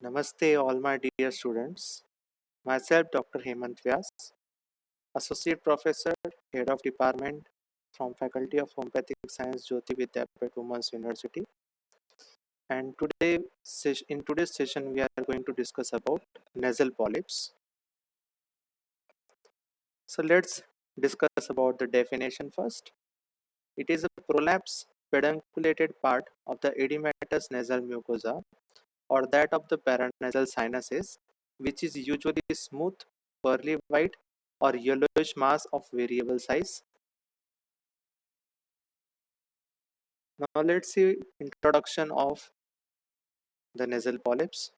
Namaste, all my dear students. Myself, Dr. Hemant Vyas, Associate Professor, Head of Department from Faculty of Homeopathic Science, JAYOTI VIDYAPEETH Women's University. And in today's session, we are going to discuss about nasal polyps. So let's discuss about the definition first. It is a prolapse pedunculated part of the edematous nasal mucosa or that of the paranasal sinuses, which is usually smooth, pearly white, or yellowish mass of variable size. Now let's see introduction of the nasal polyps.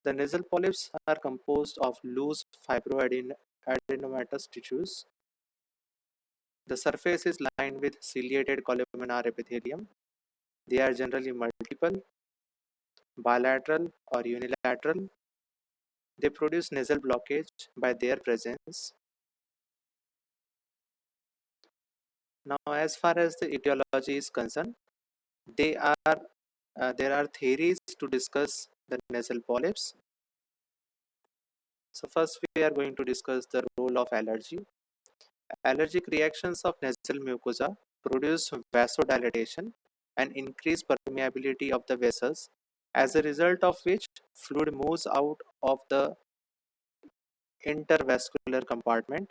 The nasal polyps are composed of loose fibroadenomatous tissues. The surface is lined with ciliated columnar epithelium. They are generally multiple, bilateral, or unilateral. They produce nasal blockage by their presence. Now, as far as the etiology is concerned, they are there are theories to discuss the nasal polyps. So first we are going to discuss the role of allergy. Allergic reactions of nasal mucosa produce vasodilatation and increase permeability of the vessels, as a result of which fluid moves out of the intervascular compartment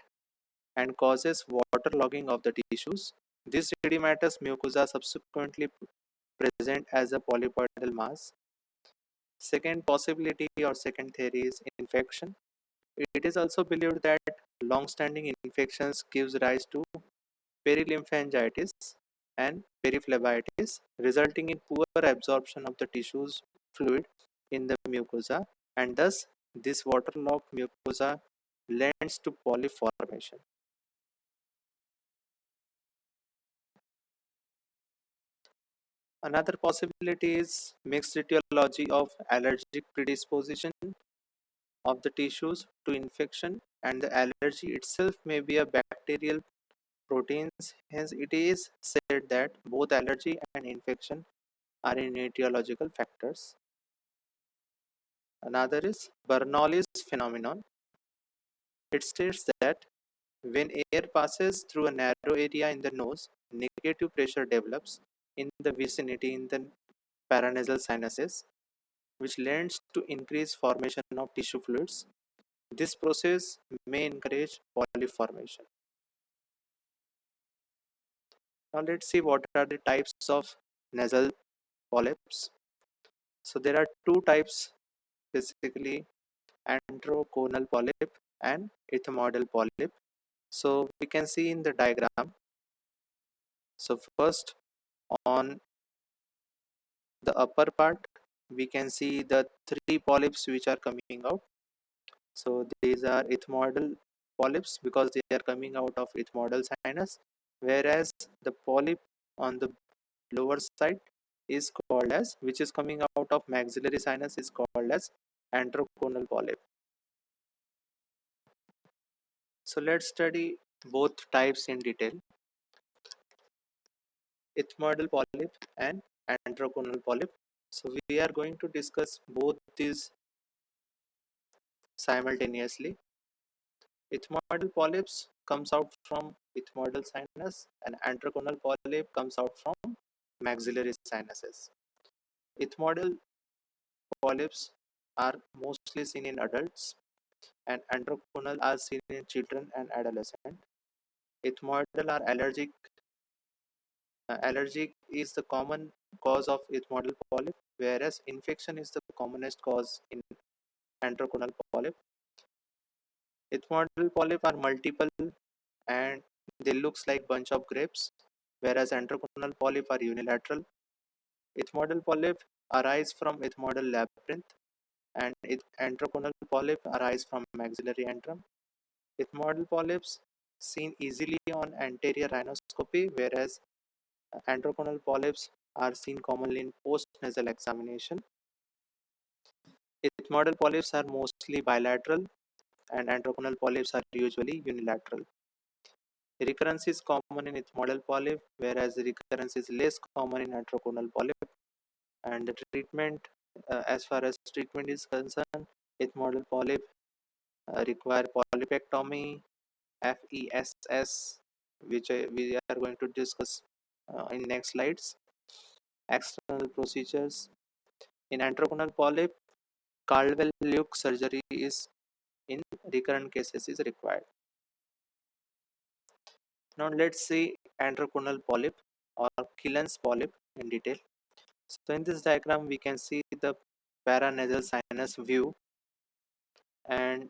and causes waterlogging of the tissues. This edematous mucosa subsequently present as a polypoidal mass. Second possibility or second theory is infection. It is also believed that long-standing infections gives rise to perilymphangitis and periphlebitis, resulting in poor absorption of the tissue's fluid in the mucosa, and thus this waterlogged mucosa lends to polyp formation. Another possibility is mixed etiology of allergic predisposition of the tissues to infection, and the allergy itself may be a bacterial proteins. Hence, it is said that both allergy and infection are in etiological factors. Another is Bernoulli's phenomenon. It states that when air passes through a narrow area in the nose, negative pressure develops in the vicinity in the paranasal sinuses, which lends to increased formation of tissue fluids. This process may encourage polyp formation. Now let's see what are the types of nasal polyps. So there are two types basically, androconal polyp and ethmoidal polyp. So we can see in the diagram. So first, on the upper part we can see the three polyps which are coming out. So these are ethmoidal polyps because they are coming out of ethmoidal sinus, whereas the polyp on the lower side is called as, which is coming out of maxillary sinus, is called as androconal polyp. So let's study both types in detail, ethmoidal polyp and androconal polyp. So we are going to discuss both these simultaneously. Ethmoidal polyps comes out from ethmoidal sinus and androconal polyp comes out from maxillary sinuses. Ethmoidal polyps are mostly seen in adults and androconal are seen in children and adolescents. Ethmoidal are allergic. Allergic is the common cause of ethmoidal polyp, whereas infection is the commonest cause in androconal polyp. Ethmoidal polyp are multiple and they looks like bunch of grapes, whereas androconal polyp are unilateral. Ethmoidal polyp arise from ethmoidal labyrinth and androconal polyp arise from maxillary antrum. Ethmoidal polyps seen easily on anterior rhinoscopy, whereas androconal polyps are seen commonly in post-nasal examination. Ethmoidal polyps are mostly bilateral and androconal polyps are usually unilateral. Recurrence is common in ethmoidal polyp, whereas recurrence is less common in androconal polyp. And the treatment As far as treatment is concerned, ethmoidal polyp require polypectomy, FESS, which we are going to discuss in next slides. External procedures in androgenal polyp, Caldwell Luke surgery is in recurrent cases is required. Now let's see androgenal polyp or Killen's polyp in detail. So in this diagram we can see the paranasal sinus view, and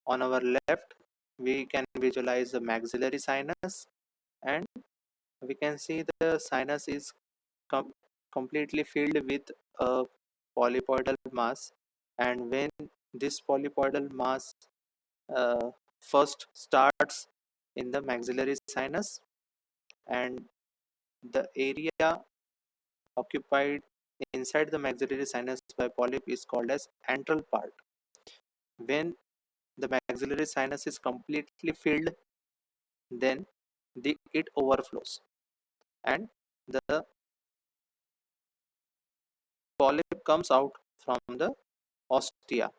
on our left we can visualize the maxillary sinus, and we can see the sinus is com- completely filled with a polypoidal mass, and when this polypoidal mass uh, first starts in the maxillary sinus, and the area occupied inside the maxillary sinus by polyp is called as antral part. When the maxillary sinus is completely filled, then it overflows, and the polyp comes out from the ostia.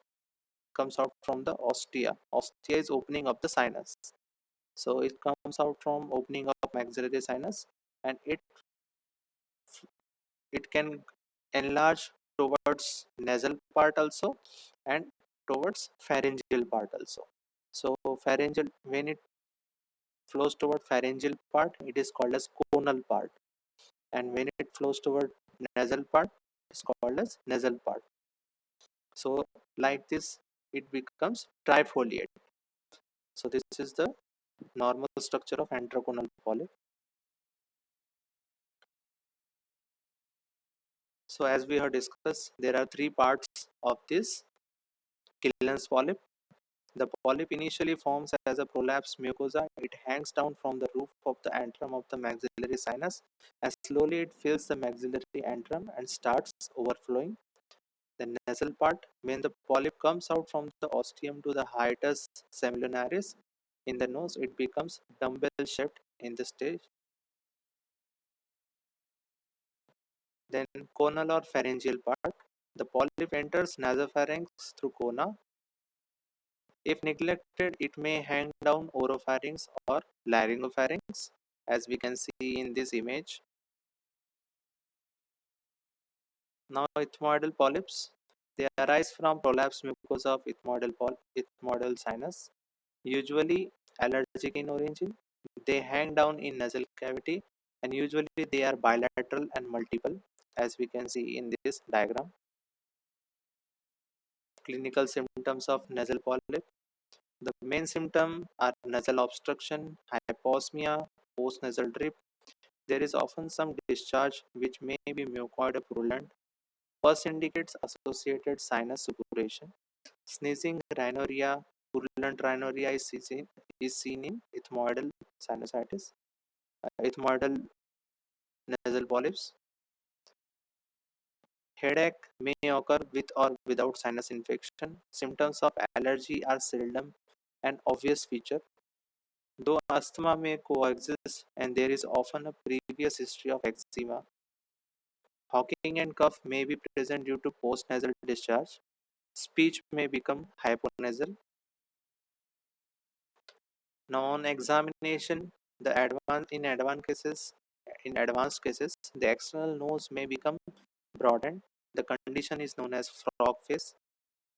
Ostia is opening of the sinus. So it comes out from opening of maxillary sinus, and it can enlarge towards nasal part also, and towards pharyngeal part also. So pharyngeal, when it flows toward pharyngeal part, it is called as conal part, and when it flows toward nasal part, it's called as nasal part. So like this, it becomes trifoliate. So this is the normal structure of androgenal polyp. So as we have discussed, there are three parts of this Killen's polyp. The polyp initially forms as a prolapsed mucosa. It hangs down from the roof of the antrum of the maxillary sinus, and slowly it fills the maxillary antrum and starts overflowing. The nasal part, when the polyp comes out from the ostium to the hiatus semilunaris in the nose, it becomes dumbbell shaped in the stage. Then conal or pharyngeal part, the polyp enters nasopharynx through cona. If neglected, it may hang down oropharynx or laryngopharynx, as we can see in this image. Now, ethmoidal polyps, they arise from prolapsed mucosa of ethmoidal sinus, usually allergic in origin. They hang down in nasal cavity, and usually they are bilateral and multiple, as we can see in this diagram. Clinical symptoms of nasal polyp. The main symptoms are nasal obstruction, hyposmia, postnasal drip. There is often some discharge which may be mucoid or purulent. First indicates associated sinus suppuration. Sneezing, rhinorrhea, purulent rhinorrhea is seen in ethmoidal sinusitis, ethmoidal nasal polyps. Headache may occur with or without sinus infection. Symptoms of allergy are seldom an obvious feature, though asthma may coexist and there is often a previous history of eczema. Hawking and cough may be present due to postnasal discharge. Speech may become hyponasal. Now, on examination, in advanced cases, the external nose may become broadened. The condition is known as frog face.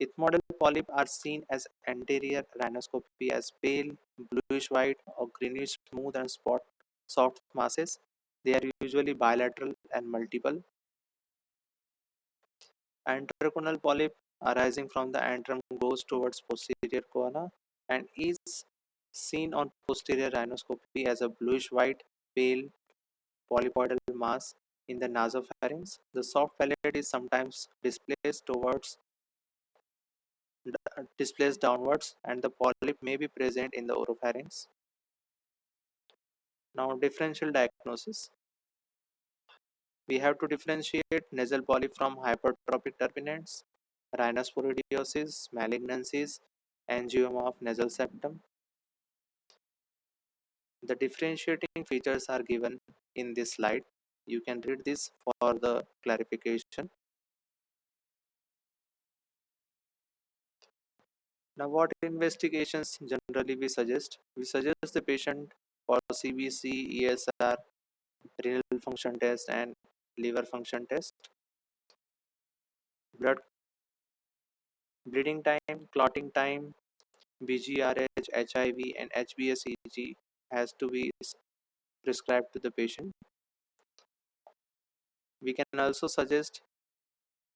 Ethmoidal polyp are seen as anterior rhinoscopy as pale, bluish white or greenish smooth and soft masses. They are usually bilateral and multiple. Anteroconal polyp arising from the antrum goes towards posterior corona and is seen on posterior rhinoscopy as a bluish white, pale polypoidal mass in the nasopharynx. The soft palate is sometimes displaced downwards, and the polyp may be present in the oropharynx. Now, differential diagnosis. We have to differentiate nasal polyp from hypertrophic turbinates, rhinosporidiosis, malignancies, angioma of nasal septum. The differentiating features are given in this slide. You can read this for the clarification. Now, what investigations generally we suggest? We suggest the patient for CBC, ESR, renal function test, and liver function test. Blood bleeding time, clotting time, BGRH, HIV, and HbA1c has to be prescribed to the patient. We can also suggest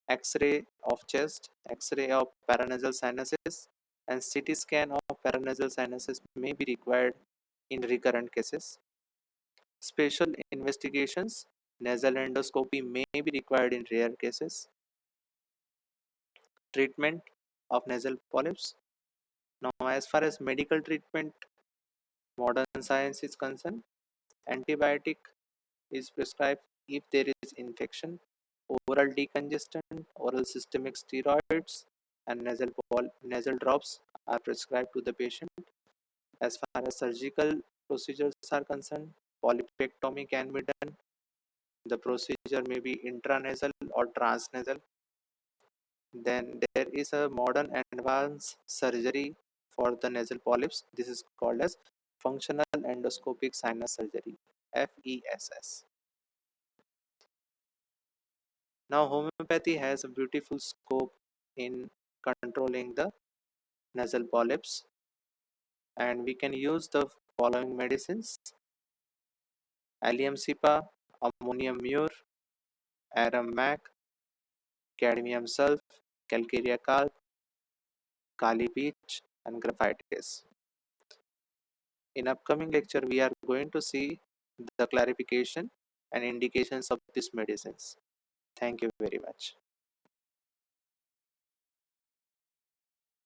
X-ray of chest, X-ray of paranasal sinuses, and CT scan of paranasal sinuses may be required in recurrent cases. Special investigations, nasal endoscopy may be required in rare cases. Treatment of nasal polyps. Now, as far as medical treatment, modern science is concerned, antibiotic is prescribed if there is infection, oral decongestant, oral systemic steroids, and nasal drops are prescribed to the patient. As far as surgical procedures are concerned, polypectomy can be done. The procedure may be intranasal or transnasal. Then there is a modern advanced surgery for the nasal polyps. This is called as functional endoscopic sinus surgery, FESS. Now, homeopathy has a beautiful scope in controlling the nasal polyps, and we can use the following medicines: allium cepa, ammonium mure, aram mac, cadmium sulf, calcarea calc, kali peach, and graphitis. In upcoming lecture, we are going to see the clarification and indications of these medicines. Thank you very much.